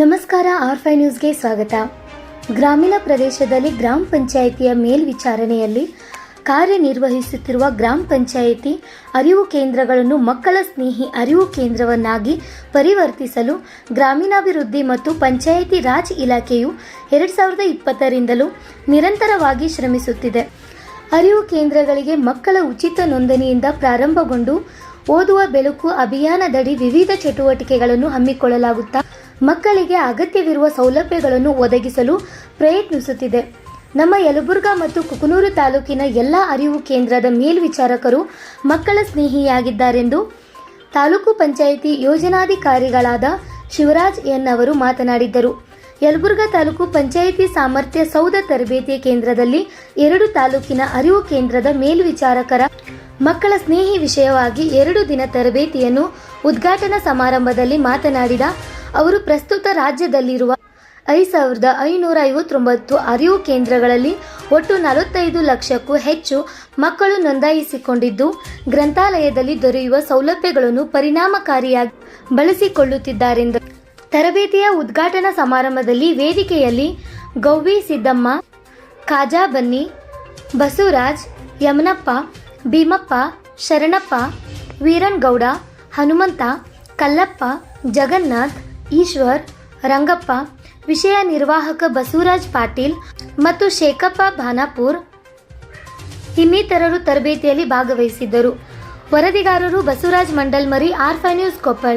ನಮಸ್ಕಾರ. ಆರ್5 ನ್ಯೂಸ್ಗೆ ಸ್ವಾಗತ. ಗ್ರಾಮೀಣ ಪ್ರದೇಶದಲ್ಲಿ ಗ್ರಾಮ ಪಂಚಾಯಿತಿಯ ಮೇಲ್ವಿಚಾರಣೆಯಲ್ಲಿ ಕಾರ್ಯನಿರ್ವಹಿಸುತ್ತಿರುವ ಗ್ರಾಮ ಪಂಚಾಯಿತಿ ಅರಿವು ಕೇಂದ್ರಗಳನ್ನು ಮಕ್ಕಳ ಸ್ನೇಹಿ ಅರಿವು ಕೇಂದ್ರವನ್ನಾಗಿ ಪರಿವರ್ತಿಸಲು ಗ್ರಾಮೀಣಾಭಿವೃದ್ಧಿ ಮತ್ತು ಪಂಚಾಯಿತಿ ರಾಜ್ ಇಲಾಖೆಯು 2020ರಿಂದಲೂ ನಿರಂತರವಾಗಿ ಶ್ರಮಿಸುತ್ತಿದೆ. ಅರಿವು ಕೇಂದ್ರಗಳಿಗೆ ಮಕ್ಕಳ ಉಚಿತ ನೋಂದಣಿಯಿಂದ ಪ್ರಾರಂಭಗೊಂಡು ಓದುವ ಬೆಳಕು ಅಭಿಯಾನದಡಿ ವಿವಿಧ ಚಟುವಟಿಕೆಗಳನ್ನು ಹಮ್ಮಿಕೊಳ್ಳಲಾಗುತ್ತಾ ಮಕ್ಕಳಿಗೆ ಅಗತ್ಯವಿರುವ ಸೌಲಭ್ಯಗಳನ್ನು ಒದಗಿಸಲು ಪ್ರಯತ್ನಿಸುತ್ತಿದೆ. ನಮ್ಮ ಯಲಬುರ್ಗಾ ಮತ್ತು ಕುಕನೂರು ತಾಲೂಕಿನ ಎಲ್ಲ ಅರಿವು ಕೇಂದ್ರದ ಮೇಲ್ವಿಚಾರಕರು ಮಕ್ಕಳ ಸ್ನೇಹಿಯಾಗಿದ್ದಾರೆಂದು ತಾಲೂಕು ಪಂಚಾಯಿತಿ ಯೋಜನಾಧಿಕಾರಿಗಳಾದ ಶಿವರಾಜ್ ಎನ್ ಅವರು ಮಾತನಾಡಿದ್ದರು. ಯಲಬುರ್ಗಾ ತಾಲೂಕು ಪಂಚಾಯಿತಿ ಸಾಮರ್ಥ್ಯ ಸೌಧ ತರಬೇತಿ ಕೇಂದ್ರದಲ್ಲಿ 2 ತಾಲೂಕಿನ ಅರಿವು ಕೇಂದ್ರದ ಮೇಲ್ವಿಚಾರಕರ ಮಕ್ಕಳ ಸ್ನೇಹಿ ವಿಷಯವಾಗಿ 2 ದಿನ ತರಬೇತಿಯನ್ನು ಉದ್ಘಾಟನಾ ಸಮಾರಂಭದಲ್ಲಿ ಮಾತನಾಡಿದ ಅವರು, ಪ್ರಸ್ತುತ ರಾಜ್ಯದಲ್ಲಿರುವ 5559 ಅರಿವು ಕೇಂದ್ರಗಳಲ್ಲಿ ಒಟ್ಟು 45 ಲಕ್ಷಕ್ಕೂ ಹೆಚ್ಚು ಮಕ್ಕಳು ನೋಂದಾಯಿಸಿಕೊಂಡಿದ್ದು, ಗ್ರಂಥಾಲಯದಲ್ಲಿ ದೊರೆಯುವ ಸೌಲಭ್ಯಗಳನ್ನು ಪರಿಣಾಮಕಾರಿಯಾಗಿ ಬಳಸಿಕೊಳ್ಳುತ್ತಿದ್ದಾರೆಂದರು. ತರಬೇತಿಯ ಉದ್ಘಾಟನಾ ಸಮಾರಂಭದಲ್ಲಿ ವೇದಿಕೆಯಲ್ಲಿ ಗೌವಿ ಸಿದ್ದಮ್ಮ, ಕಾಜಾ ಬನ್ನಿ, ಬಸವರಾಜ್, ಯಮನಪ್ಪ, ಭೀಮಪ್ಪ, ಶರಣಪ್ಪ, ವೀರನಗೌಡ, ಹನುಮಂತ, ಕಲ್ಲಪ್ಪ, ಜಗನ್ನಾಥ್, ಈಶ್ವರ್, ರಂಗಪ್ಪ, ವಿಷಯ ನಿರ್ವಾಹಕ ಬಸವರಾಜ್ ಪಾಟೀಲ್ ಮತ್ತು ಶೇಖಪ್ಪ ಭಾನಾಪುರ್ ಇನ್ನಿತರರು ತರಬೇತಿಯಲ್ಲಿ ಭಾಗವಹಿಸಿದ್ದರು. ವರದಿಗಾರರು ಬಸವರಾಜ್ ಮಂಡಲ್ಮರಿ, ಆರ್5 ನ್ಯೂಸ್, ಕೊಪ್ಪಳ.